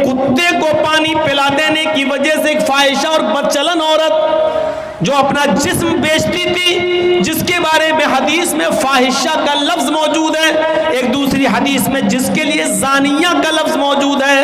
کتے کو پانی پلا دینے کی وجہ سے ایک فاحشہ اور بدچلن عورت جو اپنا جسم بیچتی تھی، جس کے بارے میں حدیث میں فاحشہ کا لفظ موجود ہے، ایک دوسری حدیث میں جس کے لیے زانیہ کا لفظ موجود ہے،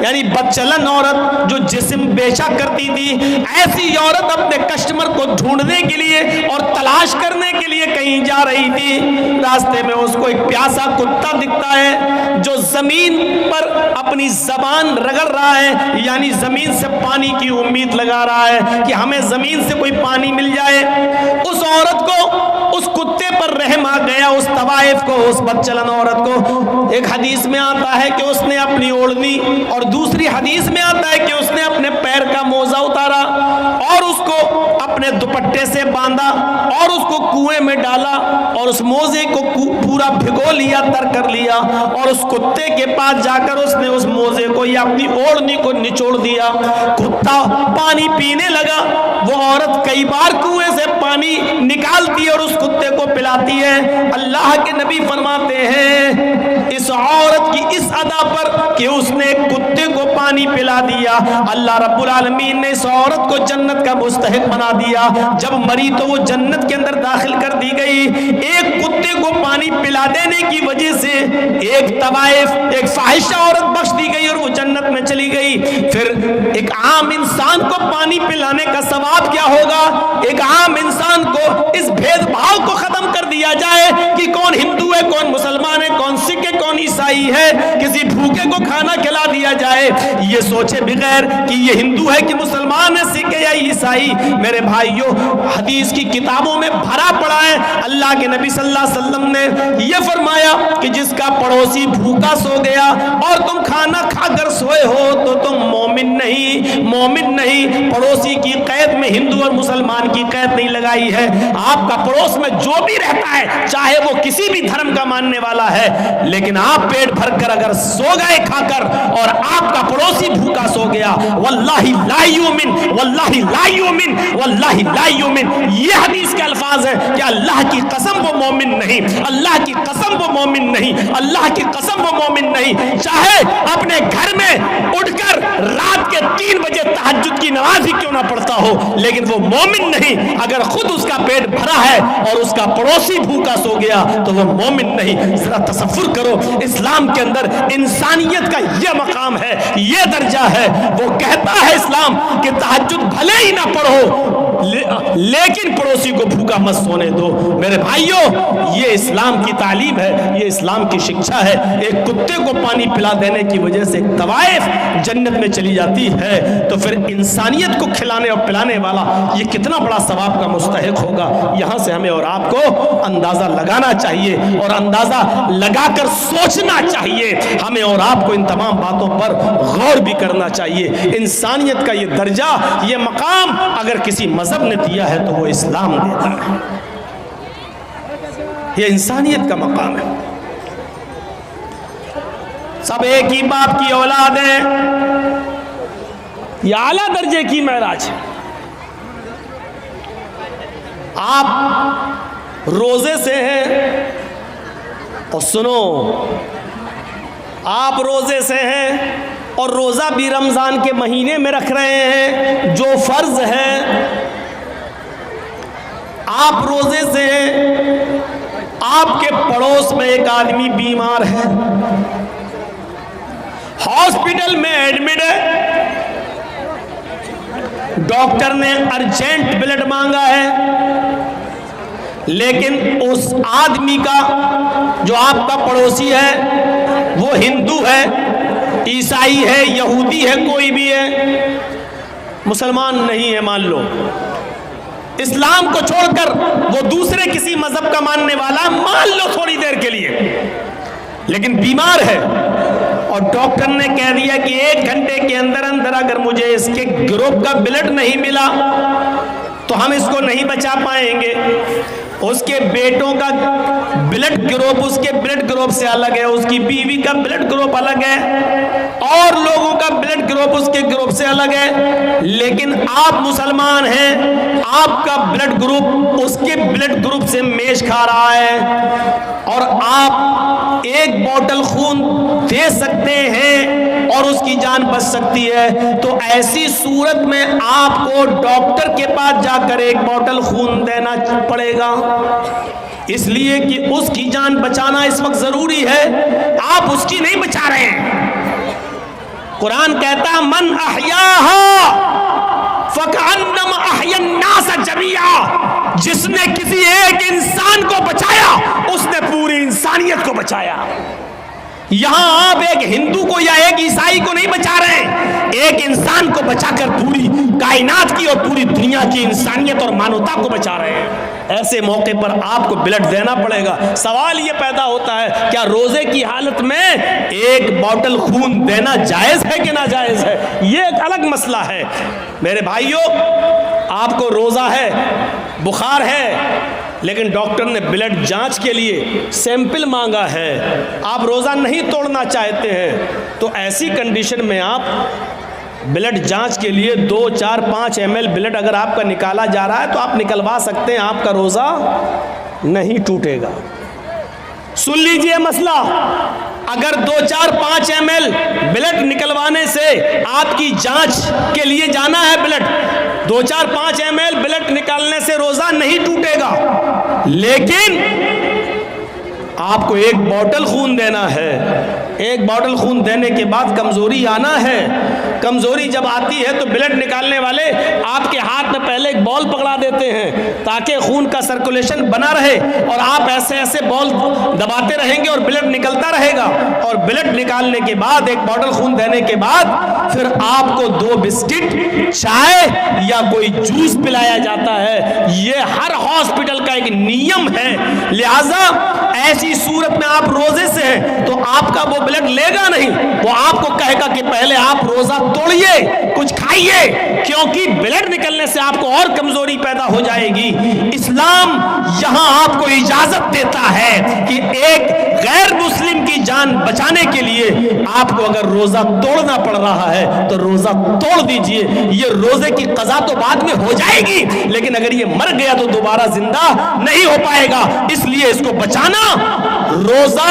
یعنی بدچلن عورت جو جسم بیچا کرتی تھی، ایسی عورت اپنے کسٹمر کو ڈھونڈنے کے لیے اور تلاش کرنے کے لیے کہیں جا رہی تھی، راستے میں اس کو ایک پیاسا کتا دکھتا ہے جو زمین پر اپنی زبان رگڑ رہا ہے، یعنی زمین سے پانی کی امید لگا رہا ہے کہ ہمیں زمین سے کوئی پانی مل جائے۔ اس عورت کو، اس کتے پر رحم آ گیا، اس طوائف کو، اس بدچلن عورت کو۔ ایک حدیث میں آتا ہے کہ اس نے اپنی اوڑھنی، اور دوسری حدیث میں آتا ہے کہ اس نے اپنے پیر کا موزہ اتارا اور اس کو اپنے دوپٹے سے باندھا اور اس کو کنویں میں ڈالا اور اس موزے کو پورا بھگو لیا، تر کر لیا، اور اس کتے کے پاس جا کر اس نے اس موزے کو یا اپنی اوڑھنی کو نچوڑ دیا۔ کتا پانی پینے لگا، وہ عورت کئی بار کنویں سے پانی نکالتی ہے اور اس کتے کو پلاتی ہے۔ اللہ کے نبی فرماتے ہیں اس عورت کی اس ادا پر کہ اس نے کتے کو پانی پلا دیا، اللہ رب العالمین نے اس عورت کو جنت کا مستحق بنا دیا۔ جب مری تو وہ جنت کے اندر داخل کر دی گئی۔ ایک کتے کو پانی پلا دینے کی وجہ سے ایک طوائف، ایک فاحشہ عورت بخش دی گئی اور وہ جنت میں چلی گئی۔ پھر ایک عام انسان کو پانی پلانے کا ثواب کیا ہوگا؟ ایک عام انسان کو اس بھید بھاؤ کو ختم کر دیا جائے کہ کون ہندو ہے، کون مسلمان ہے، کون سکھ ہے، کون عیسائی ہے، کسی بھوکے کو کھانا کھلا دیا جائے، یہ سوچے بغیر کہ یہ ہندو ہے کہ مسلمان ہے، سکھ ہے یا عیسائی۔ میرے بھائیوں، حدیث کی کتابوں میں بھرا پڑا ہے، اللہ کے نبی صلی اللہ علیہ وسلم نے یہ فرمایا کہ جس کا پڑوسی بھوکا سو گیا اور تم کھانا کھا کر سوئے ہو تو تم مومن نہیں، مومن نہیں۔ پڑوسی کی قید میں ہندو اور مسلمان کی قید نہیں لگائی ہے۔ آپ کا پڑوس میں جو بھی رہتا ہے، چاہے وہ کسی بھی دھرم کا ماننے والا ہے، لیکن آپ پیٹ بھر کر اگر سو گئے کھا کر اور آپ کا پڑوسی بھوکا سو گیا، واللہ لا یؤمن، واللہ لا یؤمن، واللہ لا یؤمن۔ یہ حدیث کے الفاظ ہیں کہ اللہ کی قسم وہ مومن نہیں، اللہ کی قسم وہ مومن نہیں، اللہ کی قسم وہ مومن نہیں۔ چاہے اپنے گھر میں اٹھ کر رات کے 3 بجے تہجد کی نماز ہی کیوں نہ پڑھتا ہو، لیکن وہ مومن نہیں۔ اگر خود اس کا پیٹ بھرا ہے اور اس کا پڑوسی بھوکا سو گیا تو وہ مومن نہیں۔ ذرا تصور کرو، اسلام کے اندر انسانیت کا یہ مقام ہے، یہ درجہ ہے۔ وہ کہتا ہے اسلام کہ تہجد بھلے ہی نہ پڑھو لیکن پڑوسی کو بھوکا مت سونے دو۔ میرے بھائیوں، یہ اسلام کی تعلیم ہے، یہ اسلام کی شکشا ہے۔ ایک کتے کو پانی پلا دینے کی وجہ سے ایک طوائف جنت میں چلی جاتی ہے، تو پھر انسانیت کو کھلانے اور پلانے والا یہ کتنا بڑا ثواب کا مستحق ہوگا۔ یہاں سے ہمیں اور آپ کو اندازہ لگانا چاہیے اور اندازہ لگا کر سوچنا چاہیے۔ ہمیں اور آپ کو ان تمام باتوں پر غور بھی کرنا چاہیے۔ انسانیت کا یہ درجہ، یہ مقام اگر کسی مذہب نے دیا ہے تو وہ اسلام دیتا ہے۔ یہ انسانیت کا مقام ہے۔ سب ایک ہی باپ کی اولاد ہیں، یہ اعلیٰ درجے کی معراج ہے۔ آپ روزے سے ہیں، اور سنو، آپ روزے سے ہیں اور روزہ بھی رمضان کے مہینے میں رکھ رہے ہیں جو فرض ہے۔ آپ روزے سے ہیں، آپ کے پڑوس میں ایک آدمی بیمار ہے، ہاسپٹل میں ایڈمٹ ہے، ڈاکٹر نے ارجنٹ بلڈ مانگا ہے، لیکن اس آدمی کا جو آپ کا پڑوسی ہے وہ ہندو ہے، عیسائی ہے، یہودی ہے، کوئی بھی ہے، مسلمان نہیں ہے، مان لو اسلام کو چھوڑ کر وہ دوسرے کسی مذہب کا ماننے والا، مان لو تھوڑی دیر کے لیے، لیکن بیمار ہے اور ڈاکٹر نے کہہ دیا کہ 1 گھنٹے کے اندر اندر اگر مجھے اس کے گروپ کا بلڈ نہیں ملا تو ہم اس کو نہیں بچا پائیں گے۔ اس کے بیٹوں کا بلڈ گروپ اس کے بلڈ گروپ سے الگ ہے، اس کی بیوی کا بلڈ گروپ الگ ہے، اور لوگوں کا بلڈ گروپ گروپ اس کے گروپ سے الگ ہے، لیکن آپ مسلمان ہیں، آپ کا بلڈ گروپ اس کے بلڈ گروپ سے میچ کھا رہا ہے، اور آپ ایک بوتل خون دے سکتے ہیں اور اس کی جان بچ سکتی ہے، تو ایسی صورت میں آپ کو ڈاکٹر کے پاس جا کر ایک بوتل خون دینا پڑے گا، اس لیے کہ اس کی جان بچانا اس وقت ضروری ہے، آپ اس کی نہیں بچا رہے ہیں۔ قرآن کہتا ہے من احیاہا فکأنما احیا الناس جمیعا، جس نے کسی ایک انسان کو بچایا اس نے پوری انسانیت کو بچایا۔ یہاں آپ ایک ہندو کو یا ایک عیسائی کو نہیں بچا رہے ہیں، ایک انسان کو بچا کر پوری کائنات کی اور پوری دنیا کی انسانیت اور مانوتا کو بچا رہے ہیں۔ ایسے موقع پر آپ کو بلڈ دینا پڑے گا۔ سوال یہ پیدا ہوتا ہے کیا روزے کی حالت میں ایک بوتل خون دینا جائز ہے کہ ناجائز ہے؟ یہ ایک الگ مسئلہ ہے۔ میرے بھائیوں، آپ کو روزہ ہے، بخار ہے، لیکن ڈاکٹر نے بلڈ جانچ کے لیے سیمپل مانگا ہے، آپ روزہ نہیں توڑنا چاہتے ہیں، تو ایسی کنڈیشن میں آپ بلڈ جانچ کے لیے 2 4 5 ml بلڈ اگر آپ کا نکالا جا رہا ہے تو آپ نکلوا سکتے ہیں، آپ کا روزہ نہیں ٹوٹے گا۔ سن لیجئے مسئلہ، اگر 2 4 5 ml بلڈ نکلوانے سے آپ کی جانچ کے لیے جانا ہے بلڈ، 2 4 5 ml بلڈ نکالنے سے روزہ نہیں ٹوٹے گا، لیکن آپ کو ایک بوتل خون دینا ہے، ایک بوتل خون دینے کے بعد کمزوری آنا ہے، کمزوری جب آتی ہے تو بلڈ نکالنے والے آپ کے ہاتھ میں پہلے ایک بال پکڑا دیتے ہیں تاکہ خون کا سرکولیشن بنا رہے، اور آپ ایسے ایسے بال دباتے رہیں گے اور بلڈ نکلتا رہے گا، اور بلڈ نکالنے کے بعد ایک بوتل خون دینے کے بعد پھر آپ کو 2 بسکٹ، چائے یا کوئی جوس پلایا جاتا ہے۔ یہ ہر ہاسپٹل کا ایک نیم ہے، لہذا ایسی صورت میں آپ روزے سے ہیں تو آپ کا وہ بلڈ لے گا نہیں، وہ آپ کو کہے گا کہ پہلے آپ روزہ توڑیے، کچھ کھائیے، کیونکہ بلڈ نکلنے سے آپ کو اور کمزوری پیدا ہو جائے گی۔ اسلام یہاں آپ کو اجازت دیتا ہے کہ ایک غیر مسلم کی جان بچانے کے لیے آپ کو اگر روزہ توڑنا پڑ رہا ہے تو روزہ توڑ دیجئے۔ یہ روزے کی قضا تو بعد میں ہو جائے گی، لیکن اگر یہ مر گیا تو دوبارہ زندہ نہیں ہو پائے گا، اس لیے اس کو بچانا، روزہ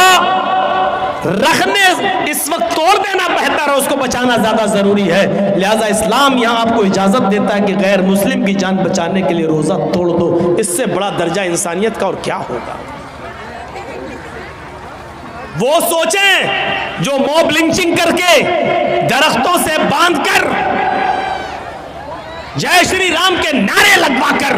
رکھنے اس وقت توڑ دینا بہتر ہے، اس کو بچانا زیادہ ضروری ہے۔ لہذا اسلام یہاں آپ کو اجازت دیتا ہے کہ غیر مسلم کی جان بچانے کے لیے روزہ توڑ دو، اس سے بڑا درجہ انسانیت کا اور کیا ہوگا۔ وہ سوچیں جو موب لنچنگ کر کے درختوں سے باندھ کر جے شری رام کے نعرے لگوا کر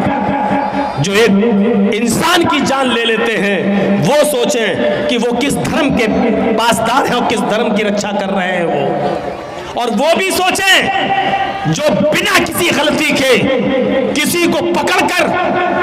جو ایک انسان کی جان لے لیتے ہیں، وہ سوچیں کہ وہ کس دھرم کے پاسدار ہیں اور کس دھرم کی رکشا کر رہے ہیں وہ، اور وہ بھی سوچیں جو بنا کسی غلطی کے کسی کو پکڑ کر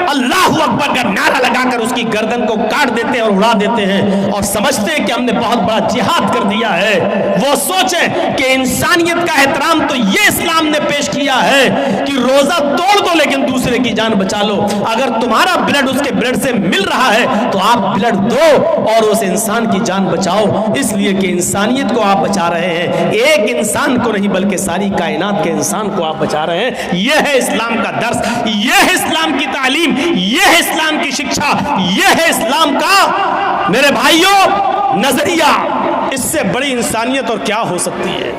اللہ اکبر کا نعرہ لگا کر اس کی گردن کو کاٹ دیتے ہیں اور اڑا دیتے ہیں اور سمجھتے ہیں کہ ہم نے بہت بڑا جہاد کر دیا ہے۔ وہ سوچیں کہ انسانیت کا احترام تو یہ اسلام نے پیش کیا ہے کہ روزہ توڑ دو لیکن دوسرے کی جان بچا لو، اگر تمہارا بلڈ اس کے بلڈ سے مل رہا ہے تو آپ بلڈ دو اور اس انسان کی جان بچاؤ، اس لیے کہ انسانیت کو آپ بچا رہے ہیں، ایک انسان کو نہیں بلکہ ساری کائنات کے انسان کو آپ بچا رہے ہیں۔ یہ ہے اسلام کا درس، یہ ہے اسلام کی تعلیم، یہ ہے اسلام کی شکشا، یہ ہے اسلام کا میرے بھائیوں نظریہ۔ اس سے بڑی انسانیت اور کیا ہو سکتی ہے؟